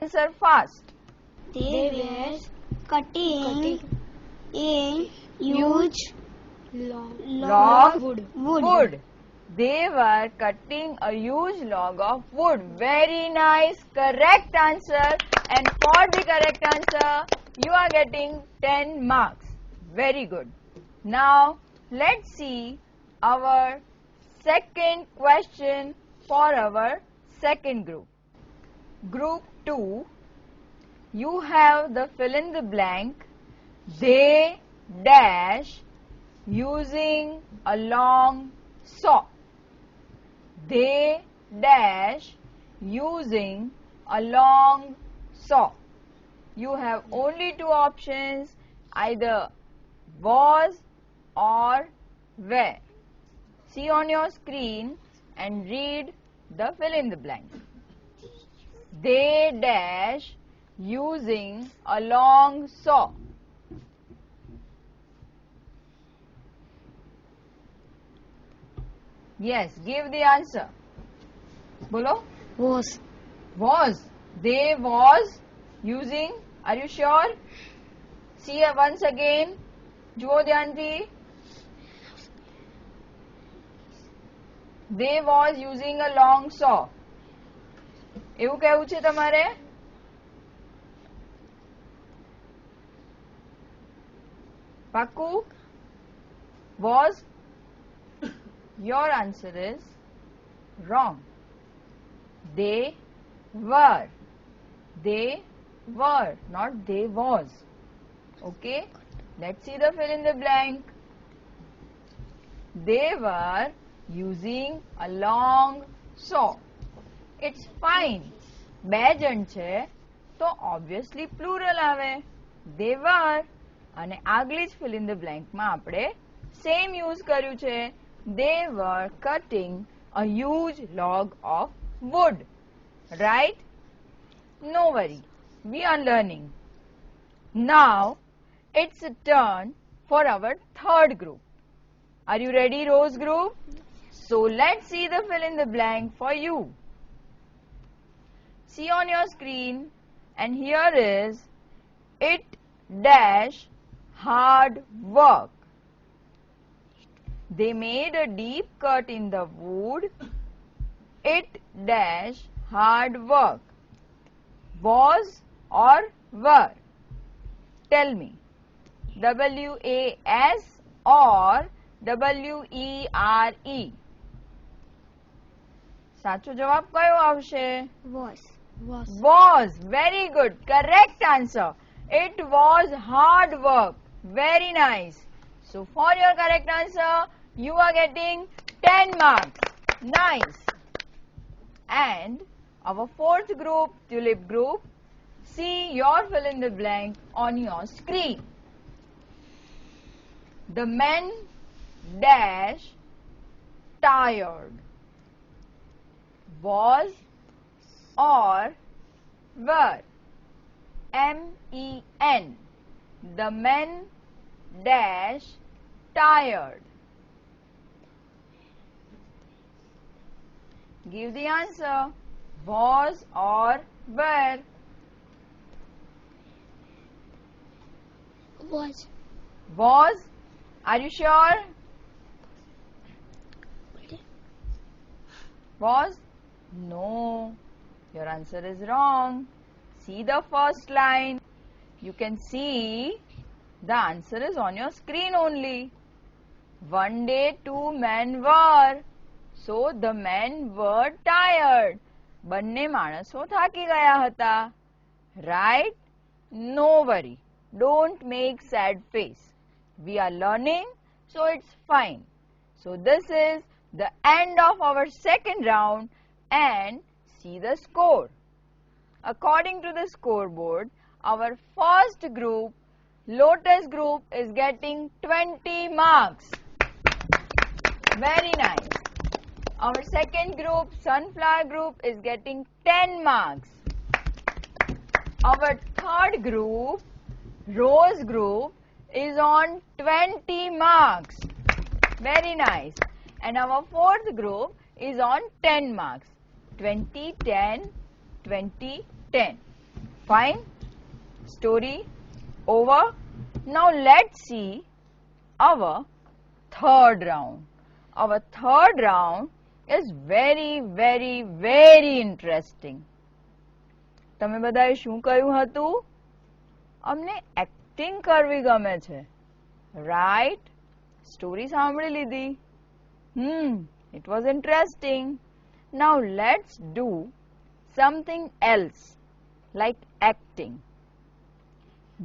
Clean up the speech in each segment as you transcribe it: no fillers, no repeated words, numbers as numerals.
Answer fast. They were cutting a huge Log wood. They were cutting a huge log of wood. Very nice. Correct answer. And for the correct answer, you are getting 10 marks. Very good. Now, let's see our second question for our second group. Group 2, you have the fill in the blank. They dash using a long saw. They dash using a long saw. You have only two options, either was or were. See on your screen and read the fill in the blank. They dash using a long saw. Yes, give the answer. Bolo? Was. Was. They was using. Are you sure? See once again. જુઓ ધ્યાનથી. They was using a long saw. એવું કહેવું છે તમારે? પાક્કું? Was? Your answer is wrong. They were. They were, not they was. Okay? Let's see the fill in the blank. They were using a long saw. It's fine. બે જણ છે તો obviously plural આવે. They were. અને આગલી જ fill in the blank માં આપણે same use કર્યું છે. They were cutting a huge log of wood. Right? No worry. We are learning. Now, it's a turn for our third group. Are you ready, Rose group? So, let's see the fill in the blank for you. See on your screen, and here is it dash hard work. They made a deep cut in the wood. It dash hard work. Was or were? Tell me. W-A-S or W-E-R-E? સાચો જવાબ કયો આવશે? Was. Was. Very good. Correct answer. It was hard work. Very nice. So for your correct answer, you are getting 10 marks. Nice. And our fourth group, tulip group, see your fill in the blank on your screen. The men dash tired. Was or were? M-E-N. The men dash tired. Give the answer. Was or were? Was. Was? Are you sure? Was? No. Your answer is wrong. See the first line. You can see the answer is on your screen only. One day two men were. So the men were tired. બંને માણસો થાકી ગયા હતા. Right? No worry. Don't make sad face. We are learning, so it's fine. So this is the end of our second round and see the score. According to the scoreboard, our first group, Lotus group, is getting 20 marks. Very nice. Our second group, Sunflower group, is getting 10 marks. Our third group, Rose group, is on 20 marks. Very nice. And our fourth group is on 10 marks. 20, 10, 20, 10. Fine. Story over. Now let's see our third round. Our third round is very, very, very interesting. તમે બધાએ શું કહ્યું હતું? અમને acting કરવી ગમે છે. Right? Story સાંભળી લીધી. It was interesting. Now let's do something else like acting.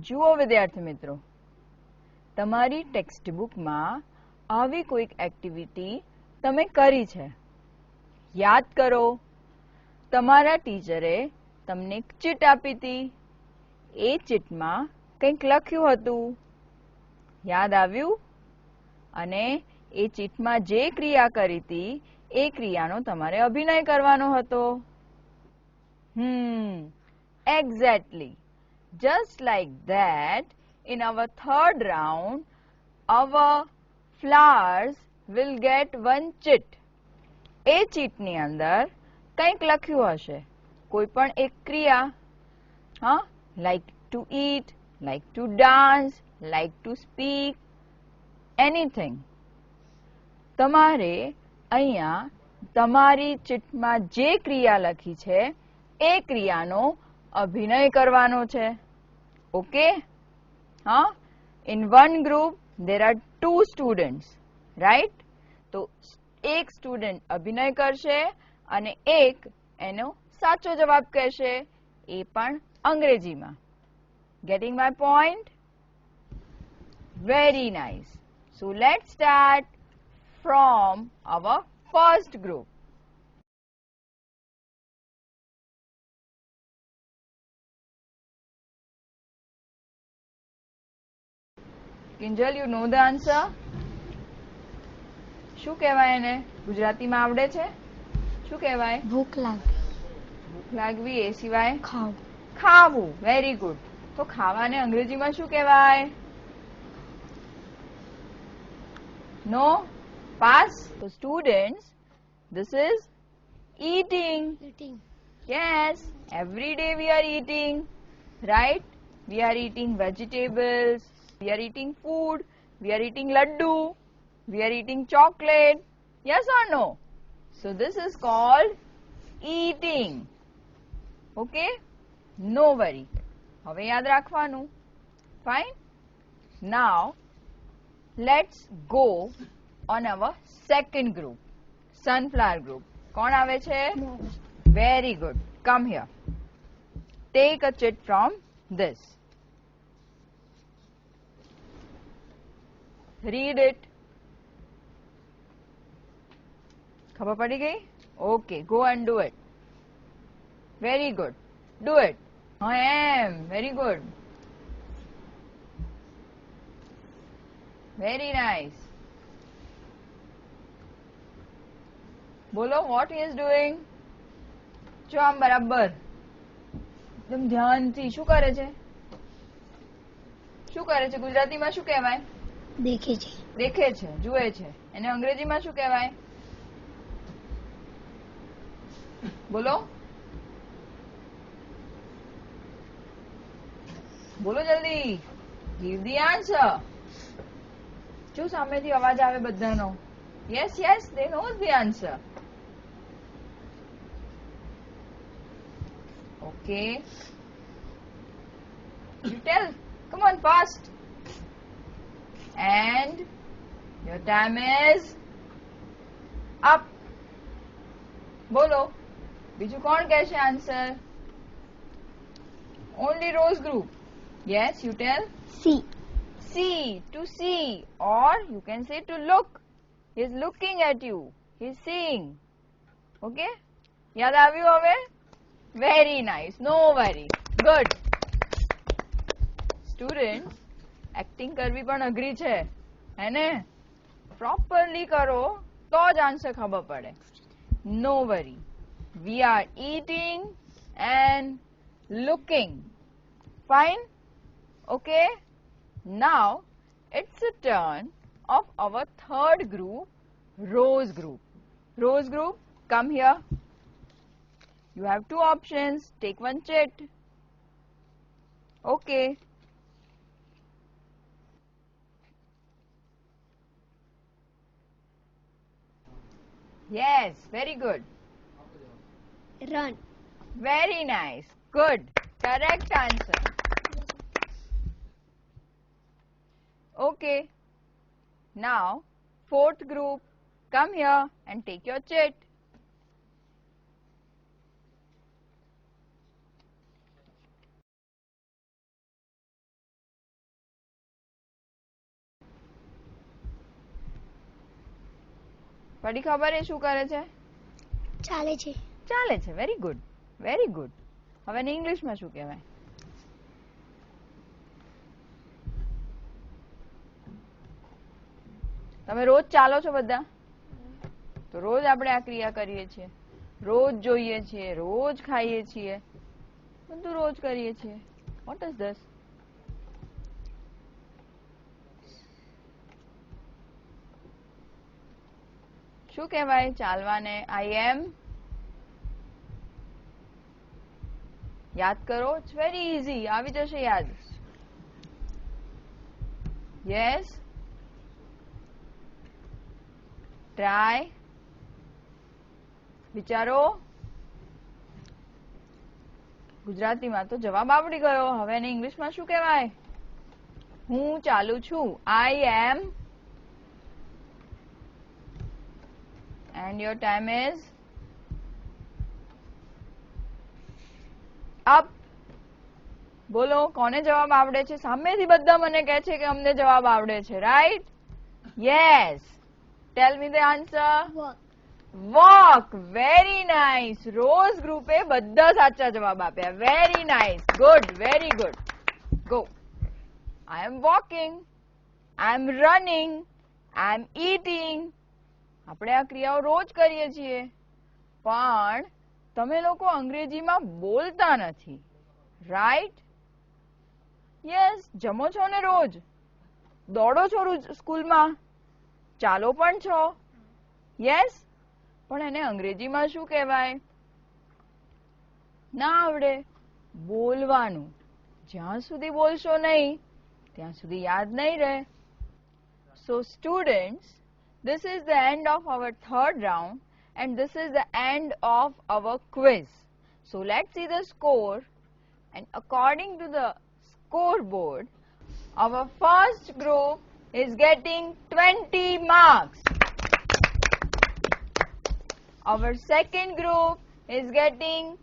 જુઓ વિદ્યાર્થી મિત્રો, તમારી ટેક્સ્ટ બુકમાં આવી કોઈક એક્ટિવિટી તમે કરી છે. યાદ કરો, તમારા ટીચરે તમને એક ચીટ આપી હતી. એ ચીટમાં કંઈક લખ્યું હતું. યાદ આવ્યું? અને એ ચીટમાં જે ક્રિયા કરી હતી એ ક્રિયાનો તમારે અભિનય કરવાનો હતો. Exactly. Just like that, in our third round, our flowers will get one chit. એ ચીટની અંદર કંઈક લખ્યું હશે, કોઈ પણ એક ક્રિયા. Like to eat, like to dance, like to speak, anything. તમારે અહીંયા તમારી ચીટમાં જે ક્રિયા લખી છે એ ક્રિયાનો અભિનય કરવાનો છે. Okay? In one group there are 2 students, right? તો એક સ્ટુડન્ટ અભિનય કરશે અને એક એનો સાચો જવાબ કહેશે, એ પણ અંગ્રેજીમાં. Getting my point? Very nice. So let's start from our first group. Kinjal, you know the answer? શું કહેવાય એને? ગુજરાતીમાં આવડે છે? શું કહેવાય? ભૂખ લાગી. ભૂખ લાગવી, એ સિવાય? ખાવું. ખાવું. Very good. તો ખાવાને અંગ્રેજીમાં શું કહેવાય? No? Pass? So students, this is eating. Eating. Yes, every day we are eating, right? We are eating vegetables, we are eating food, we are eating laddu, we are eating chocolate. Yes or no? So this is called eating. Okay? No worry. હવે યાદ રાખવાનું. Fine? Now let's go on our second group, sunflower group. કોણ આવે છે? Very good. Come here. Take a chit from this. Read it. ખબર પડી ગઈ? Okay, go and do it. Very good. Do it. I am. Very good. Very nice. બોલો, what he is doing? જો આમ બરાબર એકદમ ધ્યાનથી શું કરે છે? શું કરે છે? ગુજરાતીમાં શું કહેવાય? દેખે છે. દેખે છે, જુએ છે. એને અંગ્રેજીમાં શું કહેવાય? બોલો બોલો જલ્દી. Give the answer. જો સામેથી અવાજ આવે બધાનો. Yes, yes, they know the answer. Okay. You tell. Come on, fast. And your time is up. બોલો બીજું કોણ કહેશે answer? Only Rose group. Yes, you tell. See. See, to see, or you can say to look. He is looking at you. He is seeing. Okay? યાદ આવ્યું હવે? Very nice. No worry. Good. Students, acting કરવી પણ અઘરી છે, હે ને? Properly કરો તો જ આન્સર ખબર પડે. No worry. We are eating and looking. Fine? Okay? Now, it's the turn of our third group, Rose group. Rose group, come here. You have 2 options. Take one chit. Okay. Yes, very good. Run. Very nice. Good. Correct answer. Okay. Now, fourth group, come here and take your chit. પડી ખબર એ શું કરે છે? ચાલે છે. ચાલે છે. Very good, very good. હવે એને ઇંગ્લિશમાં શું કહેવાય? તમે રોજ ચાલો છો બધા? તો રોજ આપણે આ ક્રિયા કરીએ છીએ, રોજ જોઈએ છીએ, રોજ ખાઈએ છીએ, બધું રોજ કરીએ છીએ. What is this? શું કહેવાય ચાલવાને? આઈ એમ. યાદ કરો, ઇટ્સ વેરી ઇઝી, આવી જશે યાદ. યસ, ટ્રાય, વિચારો. ગુજરાતીમાં તો જવાબ આવડી ગયો. હવે એને ઇંગ્લિશમાં શું કહેવાય? હું ચાલુ છું. આઈ એમ. And your time is up. બોલો, કોને જવાબ આવડે છે? સામેથી બધા મને કહે છે કે અમને જવાબ આવડે છે, right? Yes. Tell me the answer. Walk. Walk. Very nice. Rose ગ્રુપે બધા સાચા જવાબ આપ્યા. Very nice. Good, very good. Go. I am walking, I am running, I am eating. આપણે આ ક્રિયાઓ રોજ કરીએ છીએ, પણ તમે લોકો અંગ્રેજીમાં બોલતા નથી, રાઈટ? યસ. જમો છો ને રોજ, દોડો છો સ્કૂલમાં, ચાલો પણ છો, યસ. પણ એને અંગ્રેજીમાં શું કહેવાય? ના આવડે. બોલવાનું. જ્યાં સુધી બોલશો નહીં ત્યાં સુધી યાદ નહીં રહે. સો students, this is the end of our third round and this is the end of our quiz. So let's see the score, and according to the scoreboard, our first group is getting 20 marks. Our second group is getting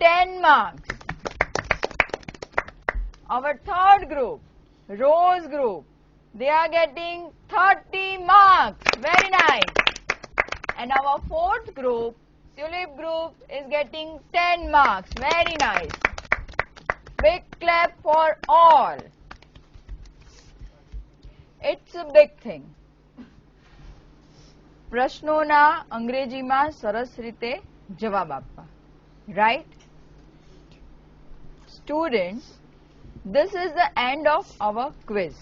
10 marks. Our third group, Rose group, they are getting 30 marks. Very nice. And our fourth group, Tulip group, is getting 10 marks. Very nice. Big clap for all. It's a big thing. પ્રશ્નોના અંગ્રેજીમાં સરસ રીતે જવાબ આપવા, right? Students, this is the end of our quiz.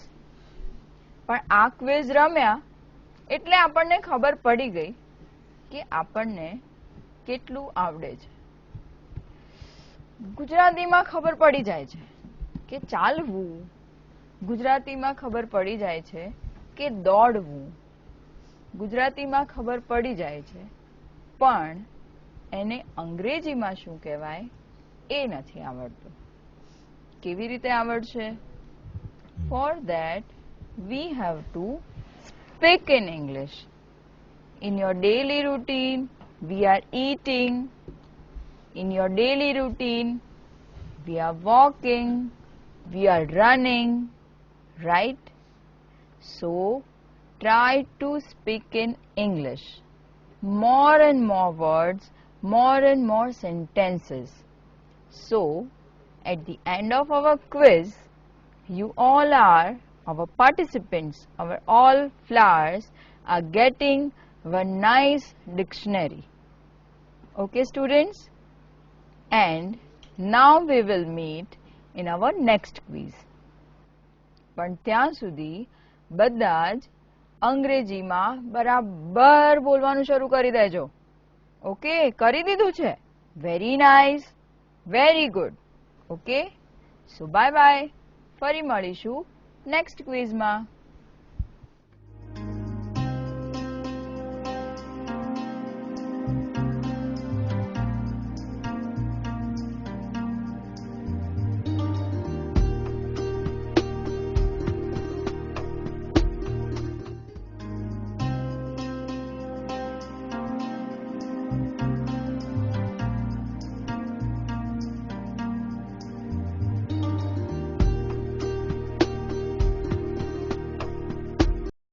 પણ આ quiz રમ્યા એટલે આપણને ખબર પડી ગઈ કે આપણને કેટલું આવડે છે. ગુજરાતીમાં ખબર પડી જાય છે કે ચાલવું, ગુજરાતીમાં ખબર પડી જાય છે કે દોડવું, ગુજરાતીમાં ખબર પડી જાય છે, પણ એને અંગ્રેજીમાં શું કહેવાય એ નથી આવડતું. કેવી રીતે આવડશે? For that we have to speak in English. In your daily routine, we are eating. In your daily routine, we are walking, we are running, right? So, try to speak in English. More and more words, more and more sentences. So, at the end of our quiz, you all are, our participants, our all flowers are getting one nice dictionary. Okay, students? And now we will meet in our next quiz. પણ ત્યાં સુધી બધા જ અંગ્રેજીમાં બરાબર બોલવાનું શરૂ કરી દેજો. ઓકે, કરી દીધું છે? Very nice, very good. Okay, so bye bye. ફરી મળીશું નેક્સ્ટ ક્વિઝમાં.